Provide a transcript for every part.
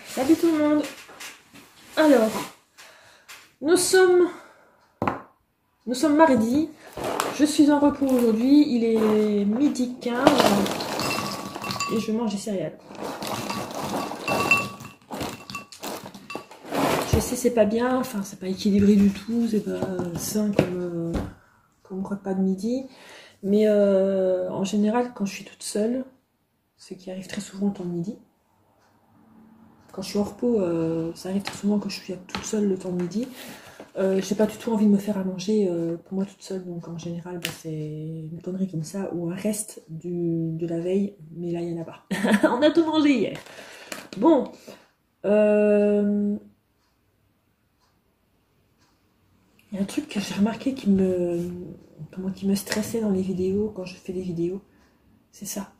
Salut tout le monde. Alors, nous sommes mardi. Je suis en repos aujourd'hui. Il est midi 15 et je mange des céréales. Je sais, c'est pas bien. Enfin, c'est pas équilibré du tout. C'est pas sain comme repas de midi. Mais en général, quand je suis toute seule, ce qui arrive très souvent le temps de midi. Quand je suis en repos, ça arrive très souvent que je suis toute seule le temps de midi. J'ai pas du tout envie de me faire à manger pour moi toute seule, donc en général bah, c'est une connerie comme ça ou un reste de la veille, mais là il y en a pas. On a tout mangé hier. Bon, il y a un truc que j'ai remarqué qui me stressait dans les vidéos quand je fais des vidéos, c'est ça.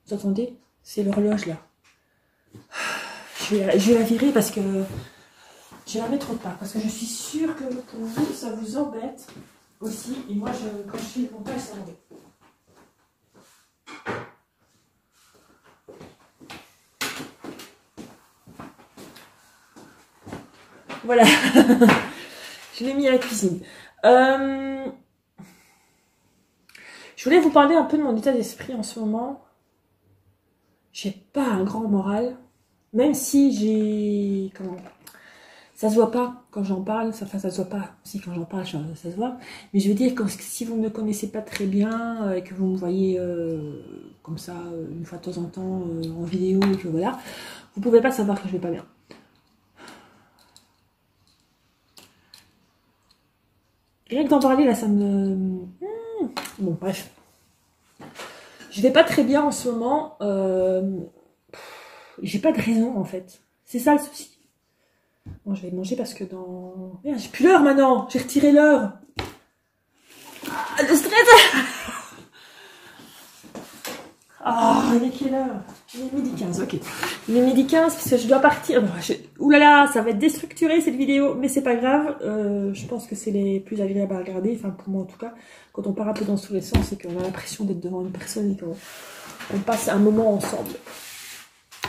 Vous entendez? C'est l'horloge là. Je vais la virer parce que je vais la mettre autre part, parce que je suis sûre que pour vous, ça vous embête aussi. Et moi, quand je fais le montage, ça m'embête. Voilà. Je l'ai mis à la cuisine. Je voulais vous parler un peu de mon état d'esprit en ce moment. J'ai pas un grand moral. Même si j'ai... Ça se voit pas quand j'en parle, enfin ça se voit pas, si quand j'en parle ça se voit, mais je veux dire que si vous ne me connaissez pas très bien et que vous me voyez comme ça une fois de temps en temps en vidéo et que voilà, vous pouvez pas savoir que je vais pas bien. Rien que d'en parler là ça me... Bon bref. Je vais pas très bien en ce moment, j'ai pas de raison en fait, c'est ça le souci. Bon, je vais manger parce que dans... Merde, j'ai plus l'heure maintenant. J'ai retiré l'heure. Ah, le stress. Ah, il est quelle heure? Il est midi 15, ok. Il est midi 15 parce que je dois partir. Ouh là là, ça va être déstructuré cette vidéo, mais c'est pas grave. Je pense que c'est les plus agréables à regarder, enfin pour moi en tout cas. Quand on part un peu dans tous les sens et qu'on a l'impression d'être devant une personne et qu'on passe un moment ensemble.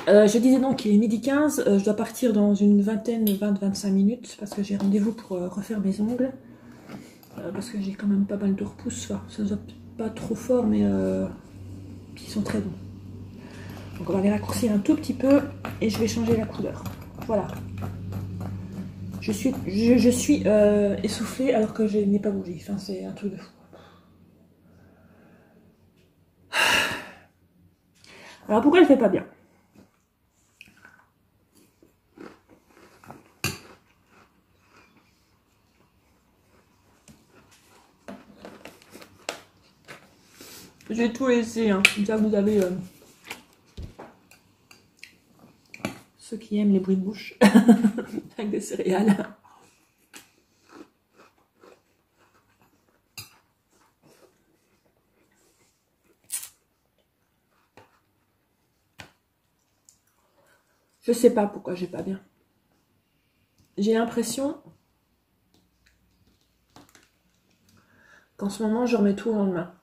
Je disais donc qu'il est midi 15, je dois partir dans une 20-25 minutes parce que j'ai rendez-vous pour refaire mes ongles. Parce que j'ai quand même pas mal de repousses, enfin, ça ne doit pas trop fort mais qui sont très bons. Donc on va les raccourcir un tout petit peu et je vais changer la couleur. Voilà. Je suis essoufflée alors que je n'ai pas bougé, enfin c'est un truc de fou. Alors pourquoi je fais pas bien? J'ai tout laissé, hein. Comme ça vous avez ceux qui aiment les bruits de bouche avec des céréales. Je sais pas pourquoi j'ai pas bien. J'ai l'impression qu'en ce moment je remets tout au lendemain.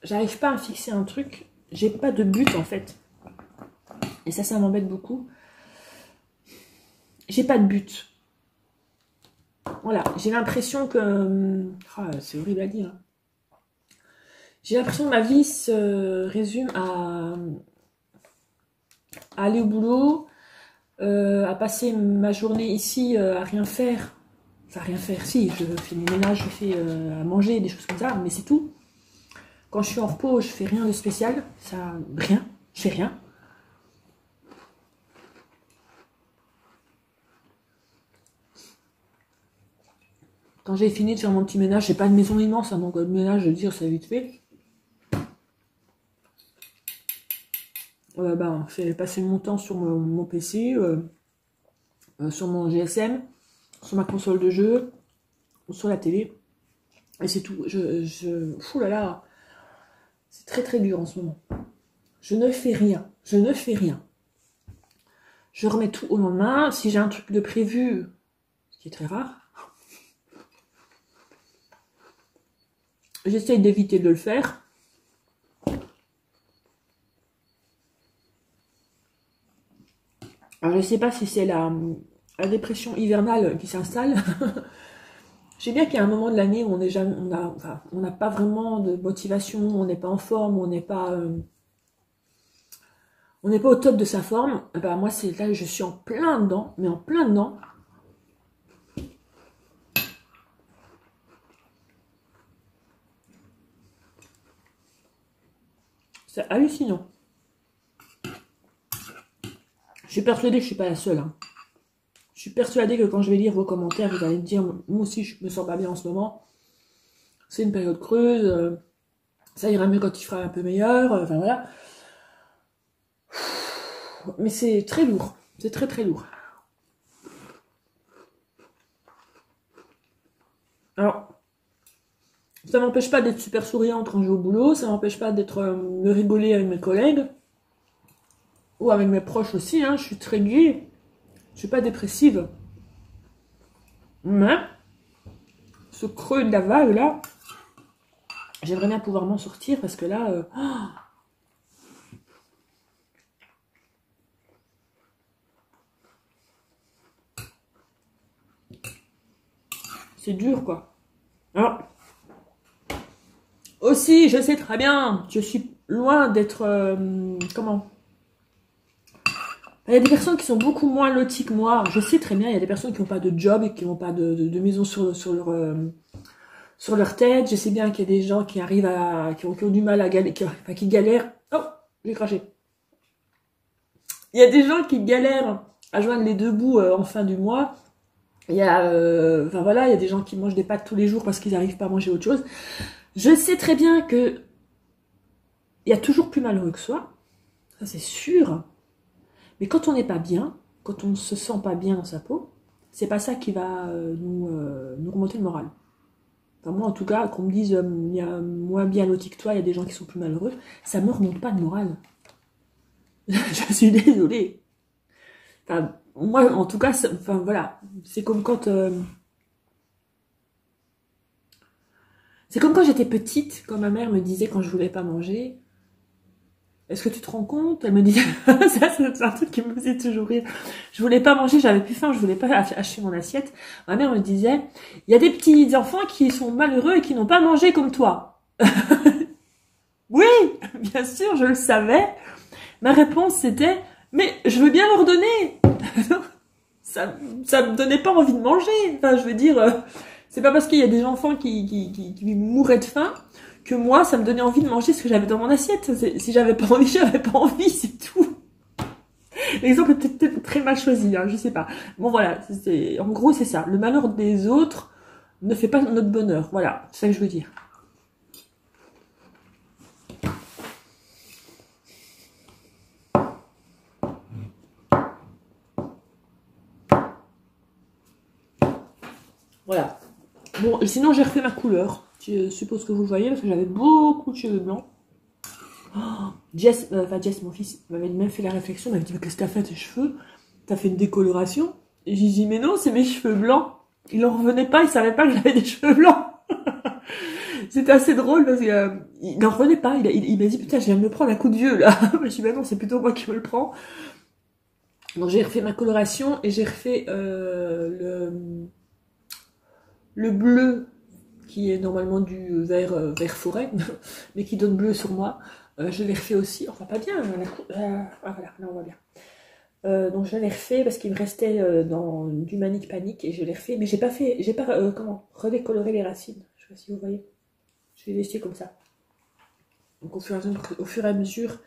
J'arrive pas à fixer un truc, j'ai pas de but en fait. Et ça m'embête beaucoup. J'ai pas de but. Voilà, j'ai l'impression que... c'est horrible à dire. J'ai l'impression que ma vie se résume à aller au boulot, à passer ma journée ici à rien faire. Enfin, rien faire, si, je fais mes ménages, je fais à manger, des choses comme ça, mais c'est tout. Quand je suis en repos, je fais rien de spécial. Ça, rien, je fais rien. Quand j'ai fini de faire mon petit ménage, j'ai pas de maison immense, hein, donc le ménage, je veux dire, c'est vite fait. Fait passer mon temps sur mon PC, sur mon GSM, sur ma console de jeu, sur la télé. Et c'est tout. Fou là là, c'est très très dur en ce moment. Je ne fais rien. Je ne fais rien. Je remets tout au lendemain. Si j'ai un truc de prévu, ce qui est très rare, j'essaye d'éviter de le faire. Alors, je ne sais pas si c'est la dépression hivernale qui s'installe. Je sais bien qu'il y a un moment de l'année où on n'a pas vraiment de motivation, on n'est pas en forme, on n'est pas au top de sa forme. Bah, moi, c'est là, je suis en plein dedans, mais en plein dedans. C'est hallucinant. Je suis persuadée que je suis pas la seule. Hein. Je suis persuadée que quand je vais lire vos commentaires, vous allez me dire, moi aussi, je me sens pas bien en ce moment. C'est une période creuse. Ça ira mieux quand il fera un peu meilleur. Enfin, voilà. Mais c'est très lourd. C'est très, très lourd. Alors, ça m'empêche pas d'être super souriante quand je vais au boulot. Ça m'empêche pas de rigoler avec mes collègues. Ou avec mes proches aussi. Hein. Je suis très gaie. Je suis pas dépressive. Mais, ce creux de la vague, là, j'aimerais bien pouvoir m'en sortir parce que là... c'est dur, quoi. Alors, aussi, je sais très bien, je suis loin d'être... comment? Il y a des personnes qui sont beaucoup moins loties que moi. Je sais très bien, il y a des personnes qui n'ont pas de job et qui n'ont pas de maison sur leur tête. Je sais bien qu'il y a des gens qui arrivent qui ont du mal à galérer, qui galèrent. Oh, j'ai craché. Il y a des gens qui galèrent à joindre les deux bouts en fin du mois. Il y a, enfin voilà, il y a des gens qui mangent des pâtes tous les jours parce qu'ils n'arrivent pas à manger autre chose. Je sais très bien que il y a toujours plus malheureux que soi. Ça, c'est sûr. Mais quand on n'est pas bien, quand on ne se sent pas bien dans sa peau, c'est pas ça qui va nous remonter le moral. Enfin, moi, en tout cas, qu'on me dise il y a moins bien loti que toi, il y a des gens qui sont plus malheureux, ça me remonte pas le moral. Je suis désolée. Enfin, moi, en tout cas, enfin voilà, c'est comme quand j'étais petite, quand ma mère me disait quand je voulais pas manger. Est-ce que tu te rends compte? Elle me disait, ça c'est un truc qui me faisait toujours rire. Je voulais pas manger, j'avais plus faim, je voulais pas acheter mon assiette. Ma mère me disait, il y a des petits enfants qui sont malheureux et qui n'ont pas mangé comme toi. Oui, bien sûr, je le savais. Ma réponse c'était, mais je veux bien leur donner. ça me donnait pas envie de manger. Enfin, je veux dire, c'est pas parce qu'il y a des enfants qui mourraient de faim que moi, ça me donnait envie de manger ce que j'avais dans mon assiette. Si j'avais pas envie, j'avais pas envie, c'est tout. L'exemple est peut-être très mal choisi, hein, je sais pas. Bon voilà, en gros c'est ça. Le malheur des autres ne fait pas notre bonheur. Voilà, c'est ça que je veux dire. Voilà. Bon, sinon j'ai refait ma couleur. Je suppose que vous le voyez parce que j'avais beaucoup de cheveux blancs. Oh, Jess, mon fils, m'avait même fait la réflexion, m'avait dit mais qu'est-ce que t'as fait tes cheveux? T'as fait une décoloration? Et j'ai dit mais non, c'est mes cheveux blancs. Il en revenait pas, il savait pas que j'avais des cheveux blancs. C'était assez drôle parce qu'il n'en revenait pas. Il m'a dit putain, je viens de me prendre un coup de vieux là. Je me suis dit bah non, c'est plutôt moi qui me le prends. Donc j'ai refait ma coloration et j'ai refait le bleu qui est normalement du vert forêt, mais qui donne bleu sur moi. Je l'ai refait aussi, enfin pas bien, ah voilà, là on voit bien. Donc je l'ai refait parce qu'il me restait dans du Manic Panic et je l'ai refait, mais j'ai pas redécoloré les racines, je sais pas si vous voyez. Je l'ai laissé comme ça. Donc au fur et à mesure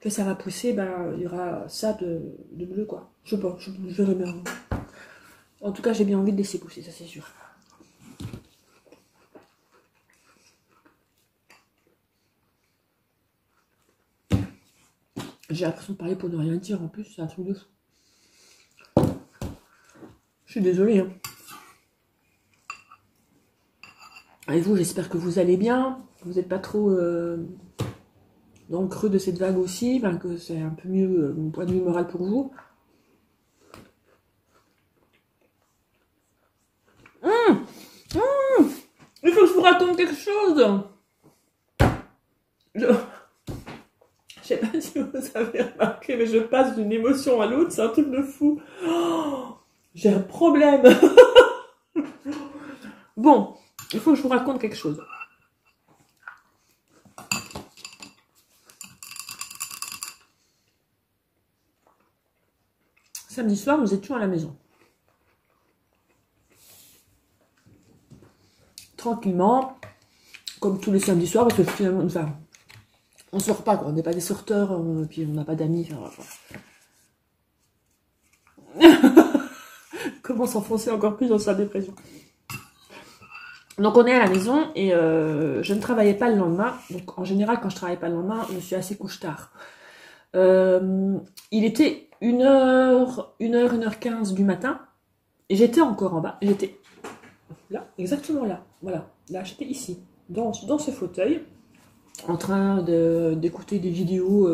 que ça va pousser, ben, il y aura ça de bleu quoi. Je sais pas, je verrai bien. En tout cas j'ai bien envie de laisser pousser, ça c'est sûr. J'ai l'impression de parler pour ne rien dire en plus, c'est un truc de fou. Je suis désolée. Hein. Et vous, j'espère que vous allez bien, que vous n'êtes pas trop dans le creux de cette vague aussi, ben, que c'est un peu mieux mon point de vue moral pour vous. Il faut que je vous raconte quelque chose. Je sais pas si vous avez remarqué, mais je passe d'une émotion à l'autre, c'est un truc de fou. Oh, j'ai un problème. Bon, il faut que je vous raconte quelque chose. Samedi soir, nous étions à la maison. Tranquillement, comme tous les samedis soirs, parce que finalement, enfin, on sort pas, quoi. On n'est pas des sorteurs, puis on n'a pas d'amis. Comment s'enfoncer encore plus dans sa dépression. Donc on est à la maison et je ne travaillais pas le lendemain. Donc en général, quand je travaille pas le lendemain, je suis assez couche tard. Il était 1h15 du matin et j'étais encore en bas. J'étais là, exactement là. Voilà, là j'étais ici, dans ce fauteuil, en train d'écouter des vidéos.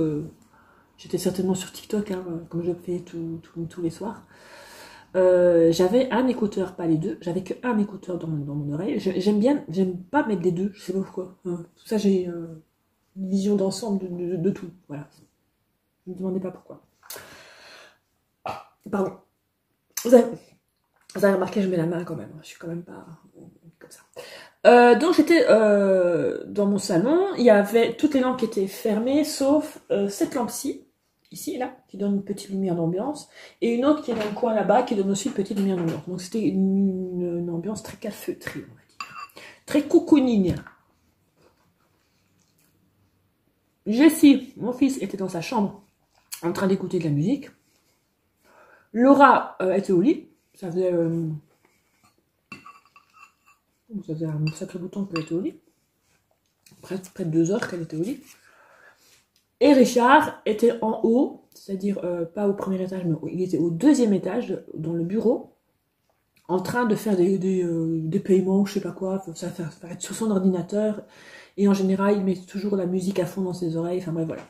J'étais certainement sur TikTok, hein, comme je fais tous les soirs. J'avais un écouteur, pas les deux. J'avais que un écouteur dans mon oreille. J'aime pas mettre les deux, je sais pas pourquoi. Tout ça, j'ai une vision d'ensemble de tout. Voilà. Ne me demandez pas pourquoi. Pardon. Vous avez remarqué, je mets la main quand même. Je suis quand même pas comme ça. Donc j'étais dans mon salon. Il y avait toutes les lampes qui étaient fermées, sauf cette lampe-ci, ici, là, qui donne une petite lumière d'ambiance, et une autre qui est dans le coin là-bas, qui donne aussi une petite lumière d'ambiance. Donc c'était une ambiance très calfeutrée, on va dire. Très cocooning. Jessie, mon fils, était dans sa chambre, en train d'écouter de la musique. Laura était au lit. Ça faisait un sacré bout de temps qu'elle était au lit. Presque près de 2 heures qu'elle était au lit. Et Richard était en haut, c'est-à-dire pas au premier étage, mais il était au 2e étage, dans le bureau, en train de faire des paiements, je sais pas quoi, ça faire être sur son ordinateur. Et en général, il met toujours la musique à fond dans ses oreilles. Enfin bref, voilà.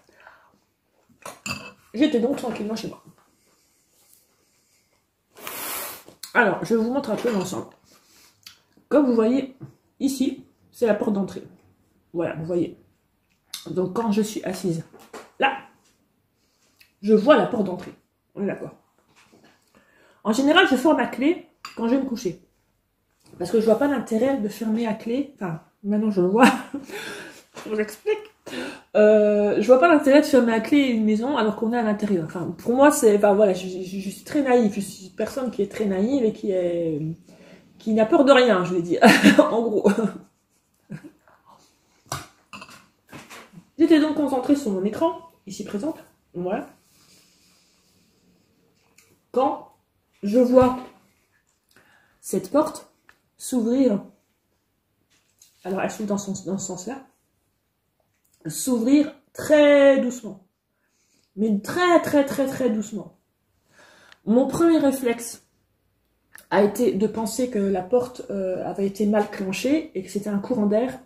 J'étais donc tranquillement chez moi. Alors, je vous montre un peu l'ensemble. Comme vous voyez, ici, c'est la porte d'entrée. Voilà, vous voyez. Donc, quand je suis assise là, je vois la porte d'entrée. On est d'accord. En général, je ferme à clé quand je vais me coucher. Parce que je vois pas l'intérêt de fermer à clé. Enfin, maintenant je le vois. Je vous explique. Je vois pas l'intérêt de fermer à clé une maison alors qu'on est à l'intérieur. Enfin, pour moi, c'est... Enfin, voilà, je suis très naïve. Je suis une personne qui est très naïve et qui n'a peur de rien, je vais dire. En gros. J'étais donc concentrée sur mon écran, ici présente. Voilà. Quand je vois cette porte s'ouvrir, alors elle s'ouvre dans ce sens-là, s'ouvrir très doucement, mais très doucement. Mon premier réflexe a été de penser que la porte avait été mal clenchée et que c'était un courant d'air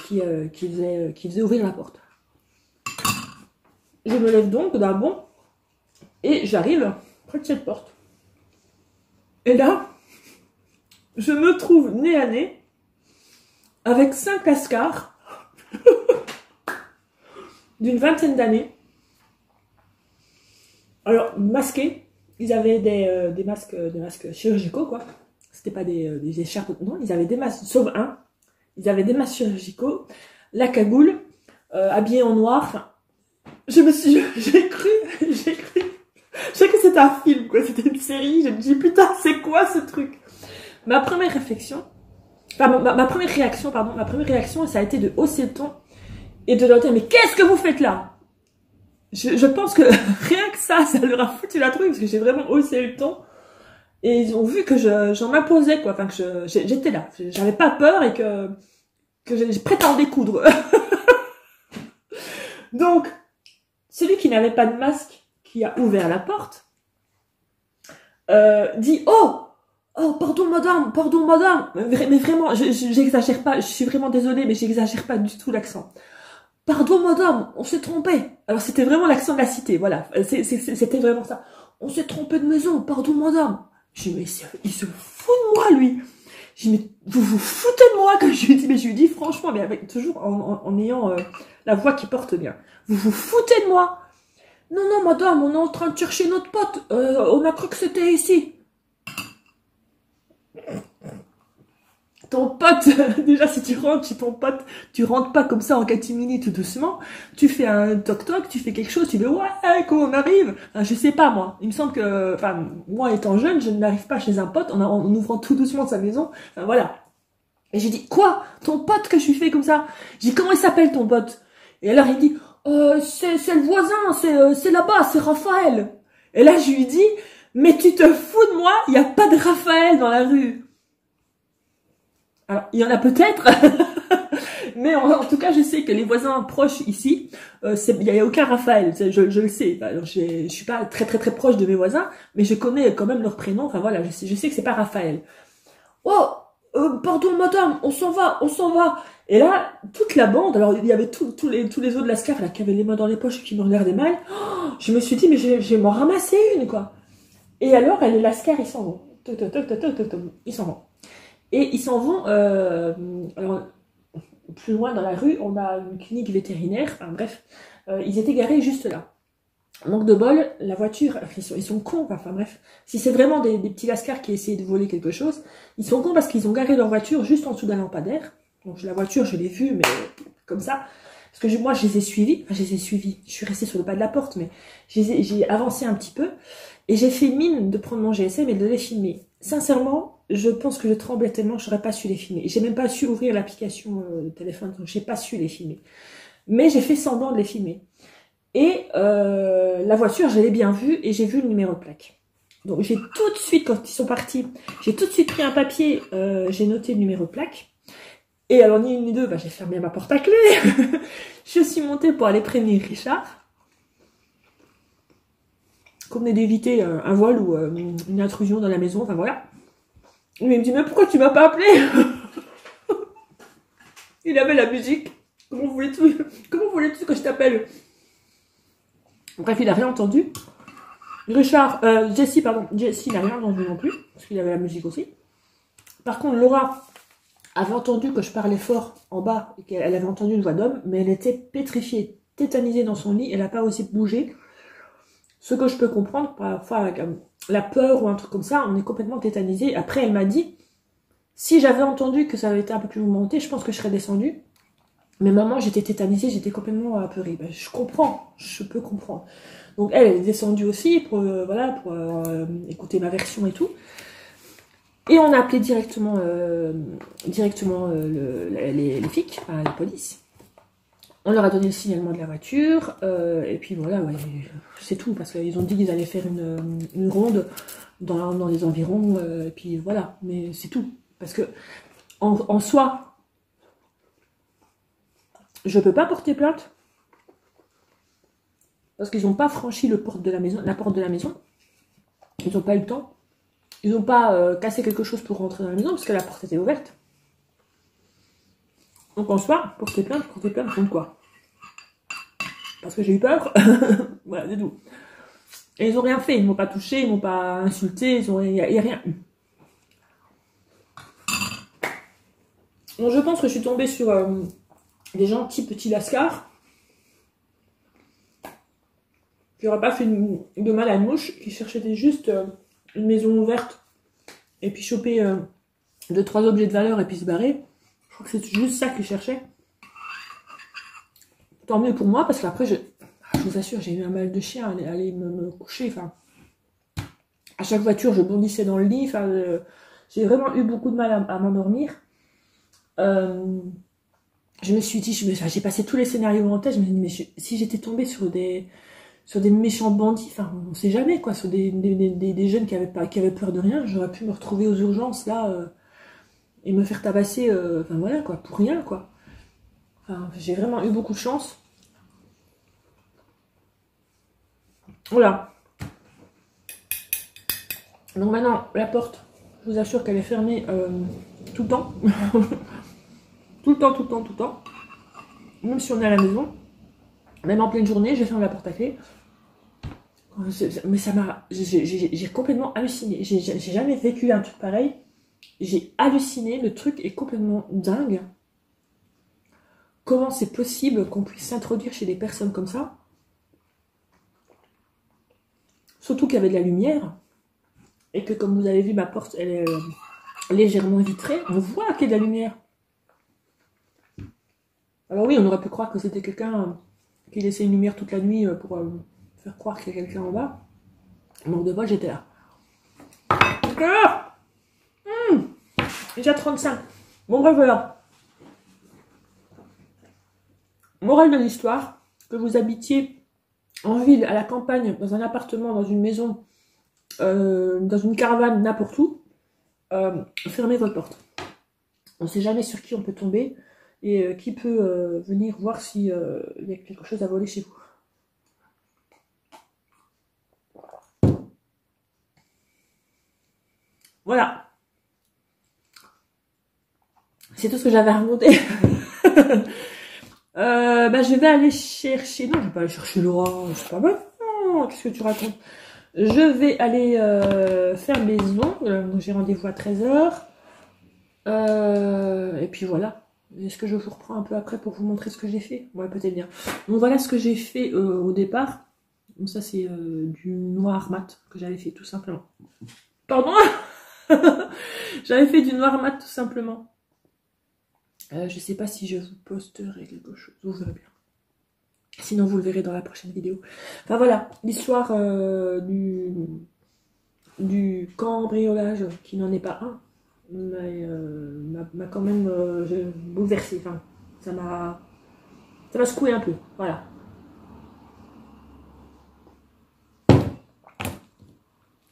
qui faisait ouvrir la porte. Je me lève donc d'un bond et j'arrive près de cette porte. Et là, je me trouve nez à nez avec 5 lascars d'une vingtaine d'années. Alors, masqués, ils avaient des masques chirurgicaux, quoi. C'était pas des écharpes, non, ils avaient des masques, sauf un. Ils avaient des masques chirurgicaux, la cagoule, habillés en noir. Enfin, j'ai cru que c'était un film, quoi. C'était une série. Je me dis, putain, c'est quoi ce truc? Ma première réflexion, enfin, ma première réaction, ça a été de hausser le ton et de leur dire, mais qu'est-ce que vous faites là? Je pense que rien que ça leur a foutu la trouille, parce que j'ai vraiment haussé le ton. Et ils ont vu que j'en m'imposais, quoi. Enfin, que j'étais là. J'avais pas peur et que je prétendais coudre. Donc, celui qui n'avait pas de masque, qui a ouvert la porte, dit, oh, pardon madame. Mais vraiment, j'exagère pas, je suis vraiment désolée, mais j'exagère pas du tout l'accent. Pardon madame, on s'est trompé. Alors c'était vraiment l'accent de la cité, voilà. C'était vraiment ça. On s'est trompé de maison, pardon madame. Je dis, mais il se fout de moi, lui. Je dis, mais vous vous foutez de moi, quand je lui dis, mais je lui dis franchement, mais avec, toujours en ayant la voix qui porte bien. Vous vous foutez de moi? Non, non, madame, on est en train de chercher notre pote. On a cru que c'était ici. Ton pote, déjà si tu rentres chez ton pote, tu rentres pas comme ça en catimini tout doucement, tu fais un toc-toc, tu fais quelque chose, tu dis ouais, comment on arrive, enfin, je sais pas moi, il me semble que, enfin, moi étant jeune, je n'arrive pas chez un pote en ouvrant tout doucement sa maison, enfin, voilà. Et j'ai dit, quoi? Ton pote que je lui fais comme ça? J'ai dit, comment il s'appelle ton pote? Et alors il dit, c'est le voisin, c'est là-bas, c'est Raphaël. Et là je lui dis, mais tu te fous de moi, il n'y a pas de Raphaël dans la rue. Alors, il y en a peut-être, mais en tout cas, je sais que les voisins proches ici, il n'y a aucun Raphaël, je le sais. Alors, je suis pas très proche de mes voisins, mais je connais quand même leur prénom. Enfin voilà, je sais que c'est pas Raphaël. Oh, pardon madame, on s'en va, on s'en va. Et là, toute la bande, alors il y avait tous les autres de la SCAF là qui avaient les mains dans les poches, qui me regardaient mal. Oh, je me suis dit mais je vais m'en ramasser une quoi. Et alors, elle et la SCAF, ils s'en vont. Ils s'en vont. Et ils s'en vont, alors, plus loin dans la rue, on a une clinique vétérinaire, enfin bref, ils étaient garés juste là. Manque de bol, la voiture, ils sont cons, enfin bref, si c'est vraiment des petits lascars qui essaient de voler quelque chose, ils sont cons parce qu'ils ont garé leur voiture juste en dessous d'un lampadaire. Donc la voiture, je l'ai vue, mais comme ça, parce que moi je les ai suivis, je suis restée sur le pas de la porte, mais j'ai avancé un petit peu, et j'ai fait mine de prendre mon GSM et de les filmer. Sincèrement, je pense que je tremblais tellement que je n'aurais pas su les filmer. J'ai même pas su ouvrir l'application de téléphone, donc j'ai pas su les filmer. Mais j'ai fait semblant de les filmer. Et la voiture, je l'ai bien vue et j'ai vu le numéro de plaque. Donc j'ai tout de suite, quand ils sont partis, j'ai tout de suite pris un papier, j'ai noté le numéro de plaque. Et alors ni une ni deux, bah, j'ai fermé ma porte à clé. Je suis montée pour aller prévenir Richard. Qu'on venait d'éviter un vol ou une intrusion dans la maison, enfin voilà. Il me dit, mais pourquoi tu m'as pas appelé? Il avait la musique. Comment voulais-tu que je t'appelle? Bref, il a rien entendu. Jesse n'a rien entendu non plus, parce qu'il avait la musique aussi. Par contre, Laura avait entendu que je parlais fort en bas, et qu'elle avait entendu une voix d'homme, mais elle était pétrifiée, tétanisée dans son lit, elle n'a pas osé bouger. Ce que je peux comprendre, parfois avec la peur ou un truc comme ça, on est complètement tétanisé. Après, elle m'a dit, si j'avais entendu que ça avait été un peu plus mouvementé, je pense que je serais descendue. Mais maman, j'étais tétanisée, j'étais complètement apeurée. Ben, je comprends, je peux comprendre. Donc elle est descendue aussi pour écouter ma version et tout. Et on a appelé directement, les flics, enfin, la police. On leur a donné le signalement de la voiture, et puis voilà, ouais, c'est tout, parce qu'ils ont dit qu'ils allaient faire une ronde dans les environs, et puis voilà, mais c'est tout. Parce que, en soi, je peux pas porter plainte, parce qu'ils n'ont pas franchi la porte de la maison, ils n'ont pas eu le temps, ils n'ont pas cassé quelque chose pour rentrer dans la maison, parce que la porte était ouverte. Donc en soi, porter plainte contre quoi? Parce que j'ai eu peur. Voilà, c'est tout. Et ils ont rien fait, ils m'ont pas touché, ils m'ont pas insulté, il y a rien eu. Donc je pense que je suis tombée sur des gentils petits lascars qui n'auraient pas fait de mal à une mouche, qui cherchaient juste une maison ouverte et puis choper 2-3 objets de valeur et puis se barrer. Je crois que c'est juste ça qu'ils cherchaient. Tant mieux pour moi, parce qu'après, je vous assure, j'ai eu un mal de chien à aller me coucher. Enfin, à chaque voiture, je bondissais dans le lit. Enfin, j'ai vraiment eu beaucoup de mal à m'endormir. Je me suis dit, j'ai passé tous les scénarios en tête. Je me suis dit, mais si j'étais tombée sur des méchants bandits, enfin, on sait jamais, quoi, sur des jeunes qui avaient peur de rien, j'aurais pu me retrouver aux urgences, là, et me faire tabasser, enfin, voilà, quoi, pour rien, quoi. Enfin, j'ai vraiment eu beaucoup de chance. Voilà. Donc maintenant, la porte, je vous assure qu'elle est fermée tout le temps. Tout le temps. Même si on est à la maison. Même en pleine journée, je ferme la porte à clé. Mais ça m'a... J'ai complètement halluciné. J'ai jamais vécu un truc pareil. J'ai halluciné, le truc est complètement dingue. Comment c'est possible qu'on puisse s'introduire chez des personnes comme ça? Surtout qu'il y avait de la lumière. Et que comme vous avez vu, ma porte, elle est légèrement vitrée. On voit qu'il y a de la lumière. Alors oui, on aurait pu croire que c'était quelqu'un qui laissait une lumière toute la nuit pour faire croire qu'il y a quelqu'un en bas. Donc de moi, j'étais là. Déjà 35. Bon bref, voilà. Morale de l'histoire, que vous habitiez en ville, à la campagne, dans un appartement, dans une maison, dans une caravane, n'importe où, fermez votre porte. On ne sait jamais sur qui on peut tomber et qui peut venir voir s'il y a quelque chose à voler chez vous. Voilà. C'est tout ce que j'avais à raconter. Je vais aller chercher... Non, je vais pas aller chercher Laura. C'est pas bon. Qu'est-ce que tu racontes? Je vais aller faire mes ongles. J'ai rendez-vous à 13h. Et puis voilà. Est-ce que je vous reprends un peu après pour vous montrer ce que j'ai fait? Ouais, peut-être bien. Donc voilà ce que j'ai fait au départ. Donc ça, c'est du noir mat que j'avais fait tout simplement. Pardon. J'avais fait du noir mat tout simplement. Je sais pas si je vous posterai quelque chose, vous verrez bien. Sinon vous le verrez dans la prochaine vidéo. Enfin voilà, l'histoire du cambriolage, qui n'en est pas un, m'a quand même bouleversée. Enfin, ça m'a secoué un peu, voilà.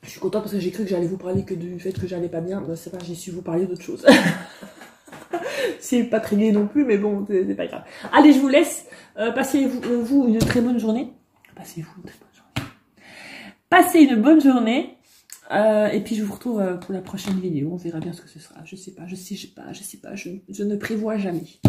Je suis contente parce que j'ai cru que j'allais vous parler que du fait que j'allais pas bien. Ben, c'est pas, j'ai su vous parler d'autre chose. C'est pas très gai non plus, mais bon, c'est pas grave. Allez, je vous laisse. Passez-vous une très bonne journée. Passez-vous une très bonne journée. Passez une bonne journée. Et puis je vous retrouve pour la prochaine vidéo. On verra bien ce que ce sera. Je sais pas, je ne prévois jamais.